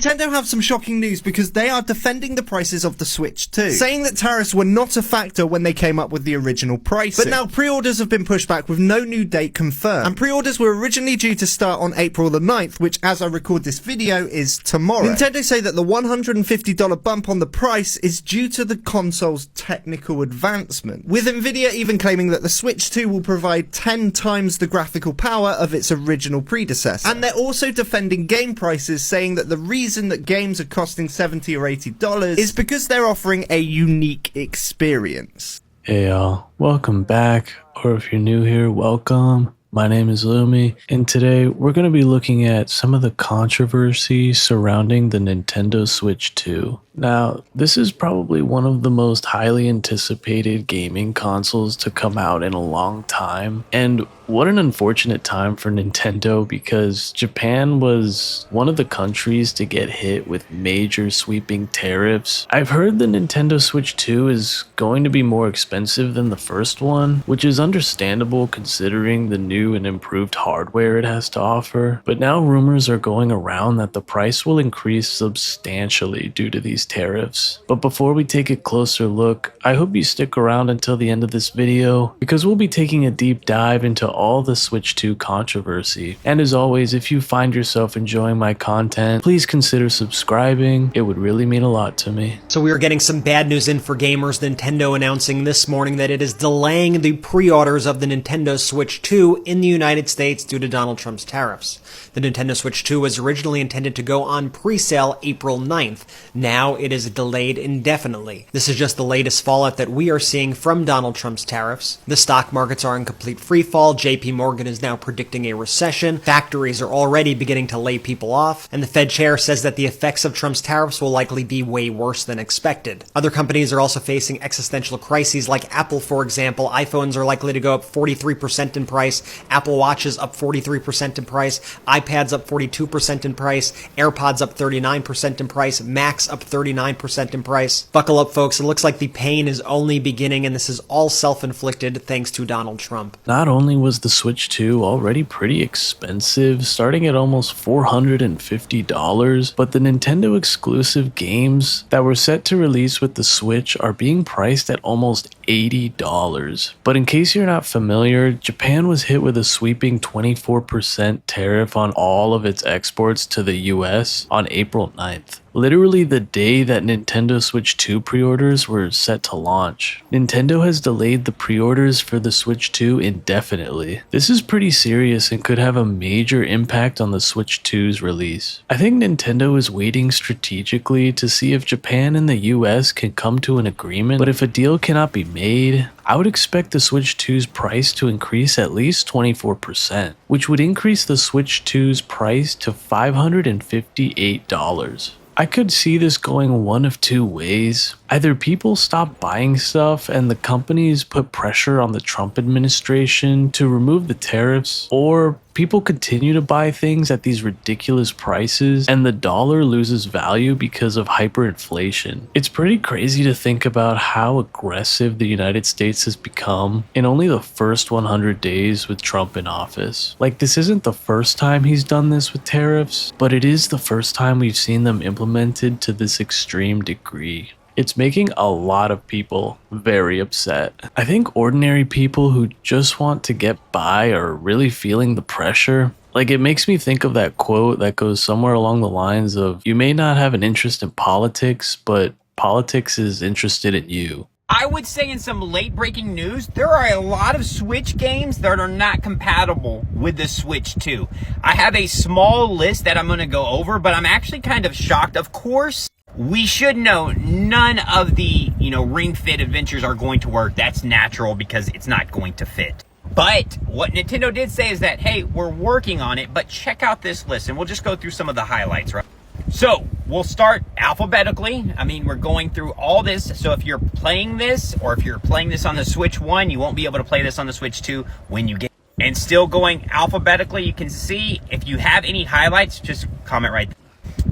Nintendo have some shocking news because they are defending the prices of the Switch 2, saying that tariffs were not a factor when they came up with the original pricing. But now pre-orders have been pushed back with no new date confirmed, and pre-orders were originally due to start on April the 9th, which as I record this video is tomorrow. Nintendo say that the $150 bump on the price is due to the console's technical advancement, with Nvidia even claiming that the Switch 2 will provide 10 times the graphical power of its original predecessor. And they're also defending game prices, saying that the reason that games are costing $70 or $80 is because they're offering a unique experience. Hey y'all, welcome back, or if you're new here, welcome. My name is Lumi, and today we're going to be looking at some of the controversy surrounding the Nintendo Switch 2. Now, this is probably one of the most highly anticipated gaming consoles to come out in a long time, and what an unfortunate time for Nintendo because Japan was one of the countries to get hit with major sweeping tariffs. I've heard the Nintendo Switch 2 is going to be more expensive than the first one, which is understandable considering the new and improved hardware it has to offer, but now rumors are going around that the price will increase substantially due to these tariffs. But before we take a closer look, I hope you stick around until the end of this video because we'll be taking a deep dive into all the Switch 2 controversy. And as always, if you find yourself enjoying my content, please consider subscribing. It would really mean a lot to me. So we are getting some bad news in for gamers. Nintendo announcing this morning that it is delaying the pre-orders of the Nintendo Switch 2 in the United States due to Donald Trump's tariffs. The Nintendo Switch 2 was originally intended to go on pre-sale April 9th. Now it is delayed indefinitely. This is just the latest fallout that we are seeing from Donald Trump's tariffs. The stock markets are in complete freefall. JP Morgan is now predicting a recession. Factories are already beginning to lay people off. And the Fed chair says that the effects of Trump's tariffs will likely be way worse than expected. Other companies are also facing existential crises like Apple, for example. iPhones are likely to go up 43% in price. Apple Watches up 43% in price. iPads up 42% in price. AirPods up 39% in price. Macs up 39% in price. Buckle up, folks. It looks like the pain is only beginning, and this is all self-inflicted thanks to Donald Trump. Not only was the Switch 2 already pretty expensive, starting at almost $450, but the Nintendo exclusive games that were set to release with the Switch are being priced at almost $80. But in case you're not familiar, Japan was hit with a sweeping 24% tariff on all of its exports to the US on April 9th. Literally the day that Nintendo Switch 2 pre-orders were set to launch. Nintendo has delayed the pre-orders for the Switch 2 indefinitely. This is pretty serious and could have a major impact on the Switch 2's release. I think Nintendo is waiting strategically to see if Japan and the US can come to an agreement, but if a deal cannot be made, I would expect the Switch 2's price to increase at least 24%, which would increase the Switch 2's price to $558. I could see this going one of two ways. Either people stop buying stuff and the companies put pressure on the Trump administration to remove the tariffs, or people continue to buy things at these ridiculous prices and the dollar loses value because of hyperinflation. It's pretty crazy to think about how aggressive the United States has become in only the first 100 days with Trump in office. Like, this isn't the first time he's done this with tariffs, but it is the first time we've seen them implemented to this extreme degree. It's making a lot of people very upset. I think ordinary people who just want to get by are really feeling the pressure. Like, it makes me think of that quote that goes somewhere along the lines of, "You may not have an interest in politics, but politics is interested in you." I would say in some late breaking news, there are a lot of Switch games that are not compatible with the Switch 2. I have a small list that I'm going to go over, but I'm actually kind of shocked. Of course, we should know none of the, Ring Fit adventures are going to work. That's natural because it's not going to fit. But what Nintendo did say is that, hey, we're working on it, but check out this list, and we'll just go through some of the highlights, right? So we'll start alphabetically. We're going through all this. So if you're playing this, or if you're playing this on the Switch 1, you won't be able to play this on the Switch 2 when you get. And still going alphabetically, you can see if you have any highlights, just comment right there.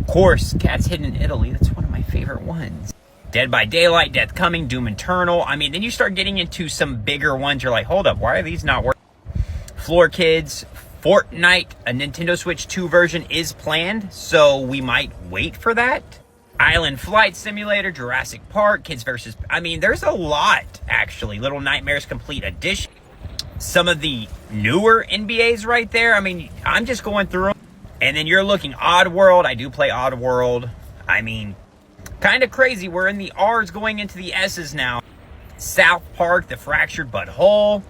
Of course, Cats Hidden in Italy. That's one of my favorite ones. Dead by Daylight, Death Coming, Doom Eternal. Then you start getting into some bigger ones. You're like, hold up, why are these not working? Floor Kids, Fortnite, a Nintendo Switch 2 version is planned, so we might wait for that. Island Flight Simulator, Jurassic Park, Kids vs. I mean, there's a lot, actually. Little Nightmares Complete Edition. Some of the newer NBAs right there. I mean, I'm just going through them. And then you're looking Oddworld. I do play Oddworld. I mean, kind of crazy. We're in the R's going into the S's now. South Park, The Fractured But Whole.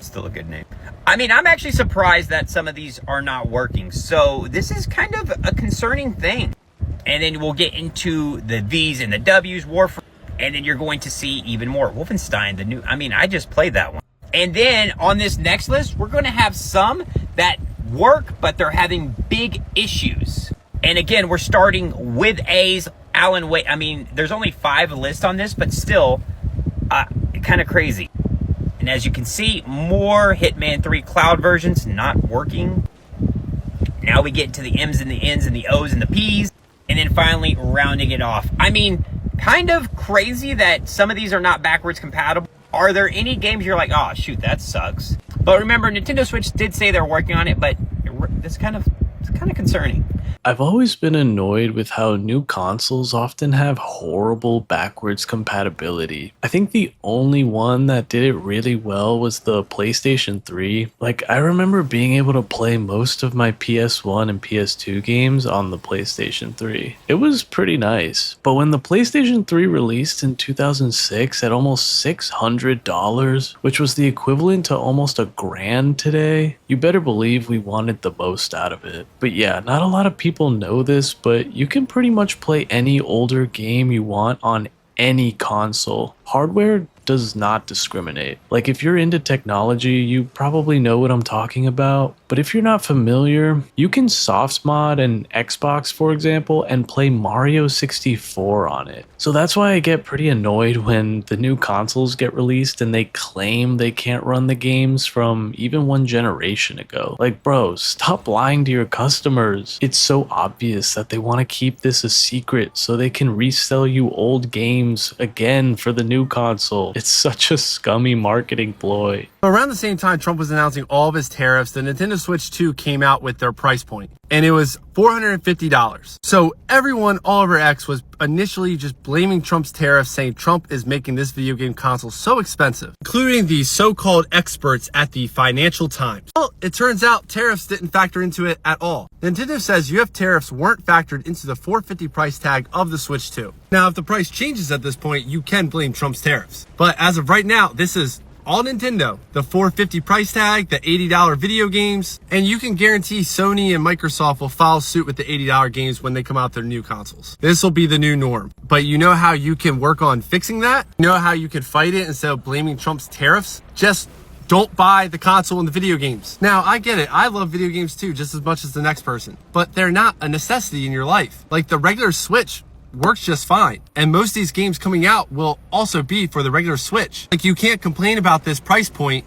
Still a good name. I mean, I'm actually surprised that some of these are not working. So this is kind of a concerning thing. And then we'll get into the V's and the W's, Warframe. And then you're going to see even more. Wolfenstein, the new, I mean, I just played that one. And then on this next list, we're going to have some that work, but they're having big issues. And again, we're starting with A's. Alan Wake, I mean, there's only 5 lists on this, but still kind of crazy. And as you can see, more Hitman 3 cloud versions not working. Now we get to the M's and the N's and the O's and the P's. And then finally rounding it off. I mean, kind of crazy that some of these are not backwards compatible. Are there any games you're like, oh, shoot, that sucks? But remember, Nintendo Switch did say they're working on it, but it's kind of concerning. I've always been annoyed with how new consoles often have horrible backwards compatibility. I think the only one that did it really well was the PlayStation 3. Like, I remember being able to play most of my PS1 and PS2 games on the PlayStation 3. It was pretty nice. But when the PlayStation 3 released in 2006 at almost $600, which was the equivalent to almost $1,000 today, you better believe we wanted the most out of it. But yeah, not a lot of people know this, but you can pretty much play any older game you want on any console. Hardware does not discriminate. Like, if you're into technology, you probably know what I'm talking about. But if you're not familiar, you can soft mod an Xbox, for example, and play Mario 64 on it. So that's why I get pretty annoyed when the new consoles get released and they claim they can't run the games from even one generation ago. Like, bro, stop lying to your customers. It's so obvious that they want to keep this a secret so they can resell you old games again for the new console. It's such a scummy marketing ploy. Around the same time Trump was announcing all of his tariffs, the Nintendo Switch 2 came out with their price point, and it was $450. So everyone all over X was initially just blaming Trump's tariffs, saying Trump is making this video game console so expensive, including the so-called experts at the Financial Times. Well, it turns out tariffs didn't factor into it at all. Nintendo says US tariffs weren't factored into the $450 price tag of the Switch 2. Now, if the price changes at this point, you can blame Trump's tariffs. But as of right now, this is all Nintendo, the $450 price tag, the $80 video games, and you can guarantee Sony and Microsoft will follow suit with the $80 games when they come out their new consoles. This will be the new norm. But you know how you can work on fixing that? You know how you can fight it instead of blaming Trump's tariffs? Just don't buy the console and the video games. Now, I get it. I love video games too, just as much as the next person. But they're not a necessity in your life. Like, the regular Switch works just fine. And most of these games coming out will also be for the regular Switch. Like, you can't complain about this price point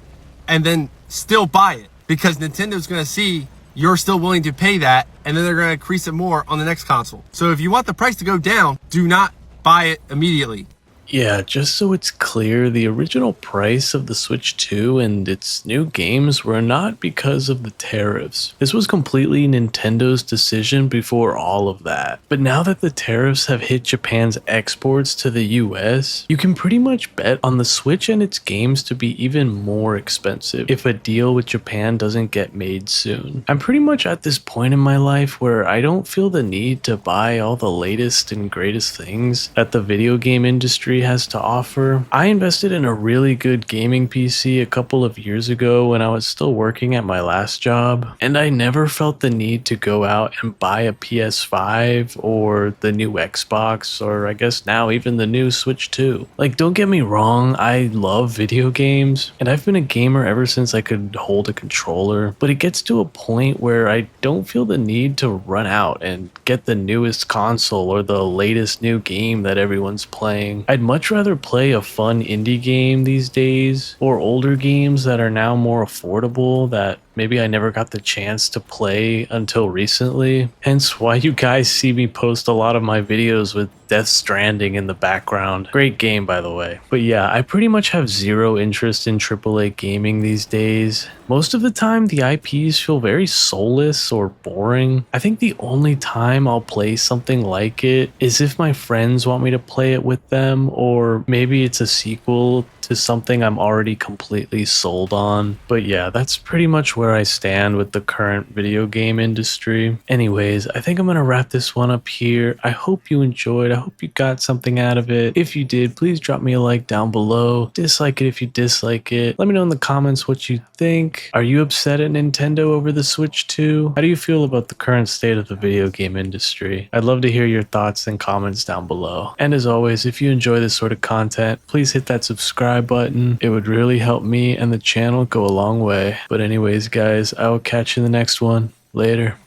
and then still buy it, because Nintendo's going to see you're still willing to pay that, and then they're going to increase it more on the next console. So if you want the price to go down, do not buy it immediately. Yeah, just so it's clear, the original price of the Switch 2 and its new games were not because of the tariffs. This was completely Nintendo's decision before all of that. But now that the tariffs have hit Japan's exports to the US, you can pretty much bet on the Switch and its games to be even more expensive if a deal with Japan doesn't get made soon. I'm pretty much at this point in my life where I don't feel the need to buy all the latest and greatest things that the video game industry has to offer. I invested in a really good gaming PC a couple of years ago when I was still working at my last job, and I never felt the need to go out and buy a PS5 or the new Xbox, or I guess now even the new Switch 2. Like, don't get me wrong, I love video games, and I've been a gamer ever since I could hold a controller, but it gets to a point where I don't feel the need to run out and get the newest console or the latest new game that everyone's playing. I'd much rather play a fun indie game these days, or older games that are now more affordable that maybe I never got the chance to play until recently. Hence why you guys see me post a lot of my videos with Death Stranding in the background. Great game, by the way. But yeah, I pretty much have zero interest in AAA gaming these days. Most of the time, the IPs feel very soulless or boring. I think the only time I'll play something like it is if my friends want me to play it with them, or maybe it's a sequel to something I'm already completely sold on. But yeah, that's pretty much where I stand with the current video game industry. Anyways, I think I'm gonna wrap this one up here. I hope you enjoyed. I hope you got something out of it. If you did, please drop me a like down below. Dislike it if you dislike it. Let me know in the comments what you think. Are you upset at Nintendo over the Switch 2? How do you feel about the current state of the video game industry? I'd love to hear your thoughts and comments down below. And as always, if you enjoy this sort of content, please hit that subscribe button. It would really help me and the channel go a long way. But anyways, guys, I will catch you in the next one. Later.